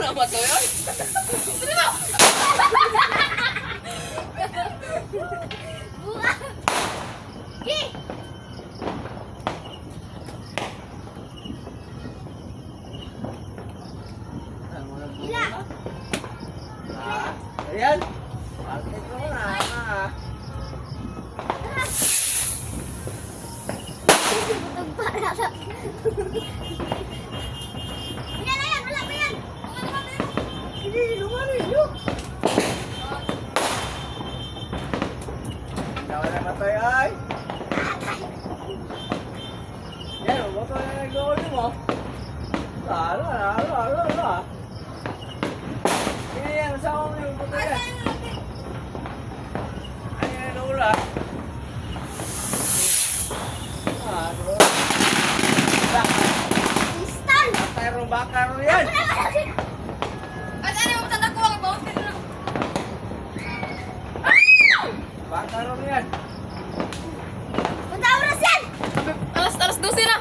naman to yun. Ayan. Bakit ko na? Ikaw na matay ay. Yan, bato na nag-goal mo. Lalo. Yan, sa ako yung bato yan. Ayan, ula. Bakar bakar yan. Ano mo tanda ko ang bawat ka na. Bakar yan. Punta oras yan. Alas 12 na.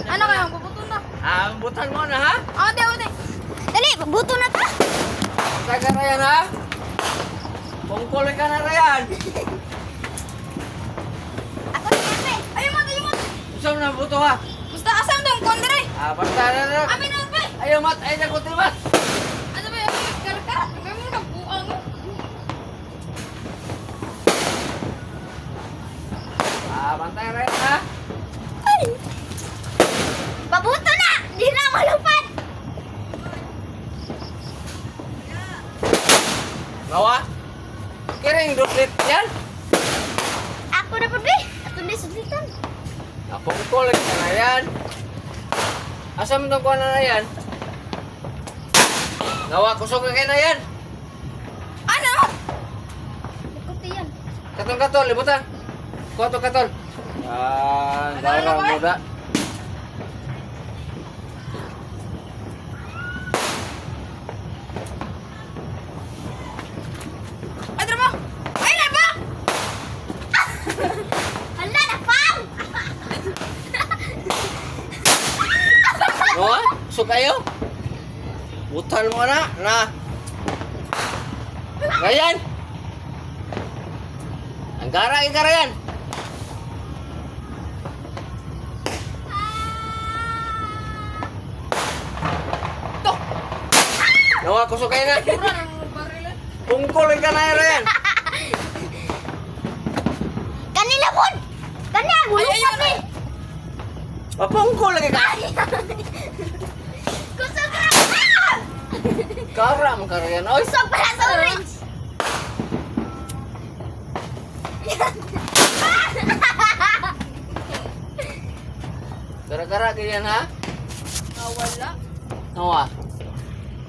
Ano kaya? Bubuto na. Butan mo na ha? Ode. Dali, bubuto na ta. Taga na yan ha? Pungkol ka na yan. Ako na yan, pre. Ayaw mo. Gusto mo na buto ha? Basta asam dong, kondre. Basta na. Amin na, pre. Ayaw mat, ayaw na kutin mat. Ano ba yung karkar? May mga buang. Bantay na yan ha? Ay! Pabuto na! Di na malupad! Bawa? Kiring duplit yan? Ako na pa, be. Ato na sulitan. Pungkol ka na yan. Asam itong kuha na yan? Gawa, kusog ka na yan. Ano? Bukuti yan. Katol, libutan. Kuha to katol. Yan, darang muda. Ay, drama! Ay, na ba? Hala, na pang! No, kusog kayo? Butan mo na. Ngayon. Ang gara yan. To! Nawa, kusog kayo na. Mura ng barilan. Pungkol ka na yan. Kanila po! Kanila, bulupan eh! Pungkol ka. Kusog na! Karam ka yan. Oy, Kusog pala sa orange! gara-gara ganyan ha? Wala. Nawa.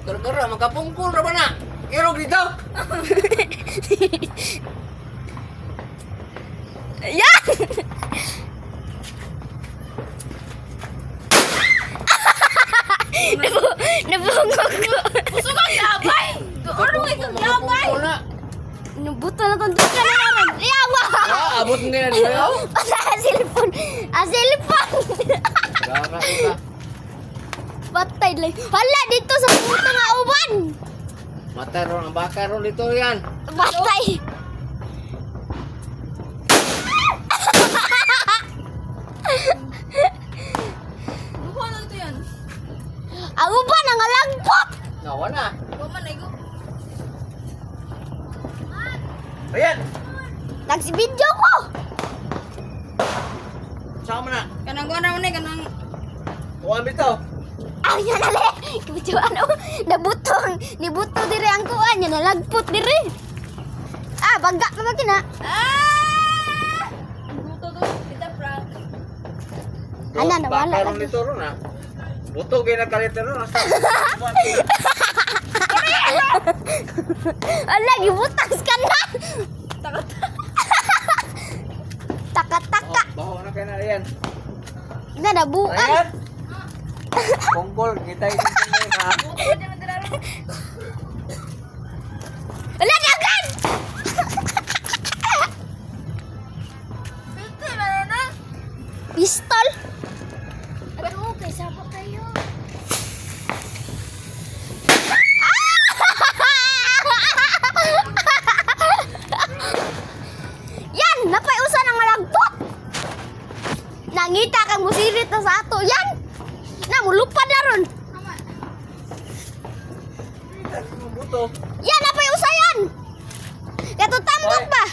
Gara-gara, magkapungkol na ba na? Irog dito. Yan! Nabungog ko. Kusog ang labay! Ano nga itong labay? Pungkol na. Nabuto na itong duka na naman. Yawa! Abot nga yan sa'yo. Pasa cellphone. Cellphone! Gara ka. Patay lang. Hala, dito sa puto nga uban. Matay ron, ang baka ron dito yan. Patay. Bukuha na ito yan. Ang uban, ang alagpot. Nawa na. Buman, ay go. Ayan. Nagsibidyo ko. Saan mo na? Kanang gua na kanang... Kuhaan bito. Ah, yan nale. Kabidyo ano, nabutong. Nibuto dire ang kuhan niya, nalagpot dire. Bangga pa ba kina? Buto to, kita prank. Ala, nawala Baka ron lagi. dito ron ha. Buto ginagalit ron. Ala, gibutas ka na. Taka-taka. Baho na kayo na yan. Nadabuan. Ayan. Punggol, kita yung tingin ha. Ala, dagan! Pistol? Aduh, guys, apa kayo? Yan! Napayusa ng malagpot! Nangita kang musirit na sa ato. Yan! Namulupad na ron. Buto. Yan! Napayusa yan! Katutambok ba?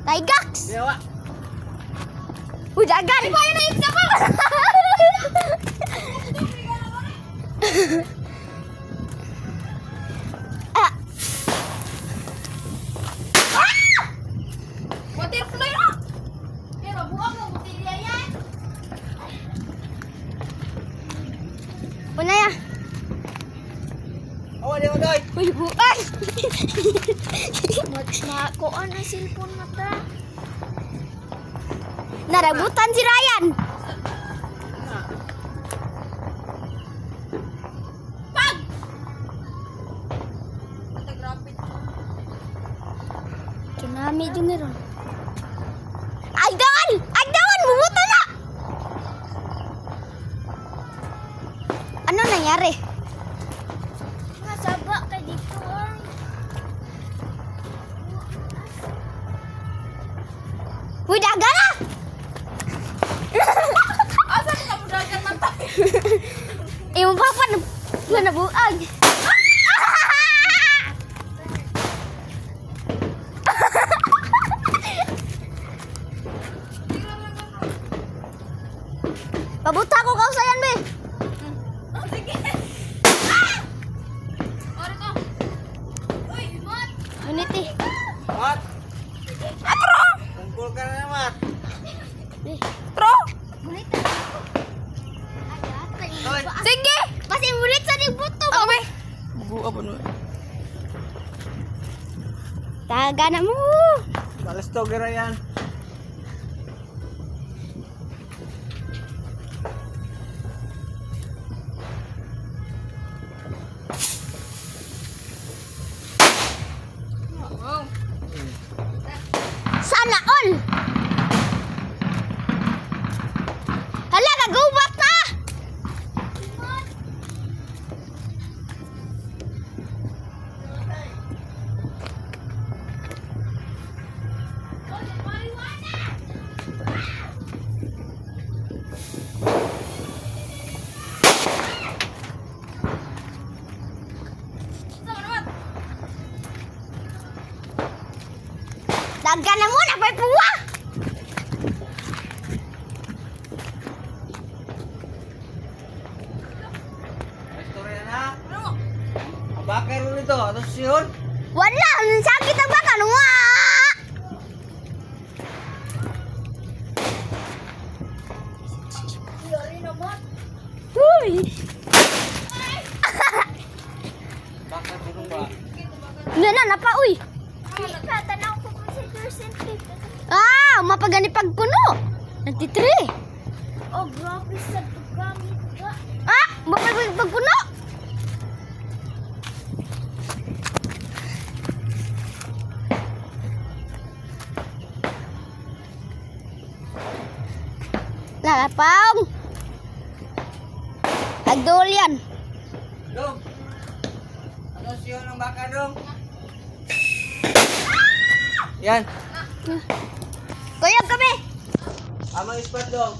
Tigax! Biyawa. Uy, dagan! Iba yun na yung sapa! Ah! Butterfly na! Pero buwag mo, butilya yan! Una ya! Awa, di mo doy. Uy, buay! Makuan ang cellphone mata. Narabutan si Ryan! Tsunami dun na ron. Agdawan! Agdawan! Bumuto na! Ano nangyari? Nasaba ka dito ay. Uy, daga na! Asa ka mo dagan mata? Iyong papa na nabuag. Pabuta ko kausayan, be. Oh, sige. Ora ko. Uy, mat. Uniti. Mat. Punggol ka na naman. Tro! Doy. Sige! Kasi mulit sa nagbuto. Ako, be. Buka po no. Taga na mo. Balas to, gira yan. Sana all! Hala, nagubat na! Dagan na muna, may puwa! Istorya na. Abakay rin ito. Ano siyon? Wala! Ang sakit ang baka! Ano nga? Yari na mat. Uy! Bakay rin ba? Hindi na, napa, uy! Tanaw ko kung sa percentage. Ah! Mapagani pagpuno! 93! Oh, grabe sa paggamit ka. Ah! Mapagani pagpuno! Lalapang! Agdol yan! Dong. Ano siyon ang baka dong? Yan. Kuyog kami! Amang ispat dong.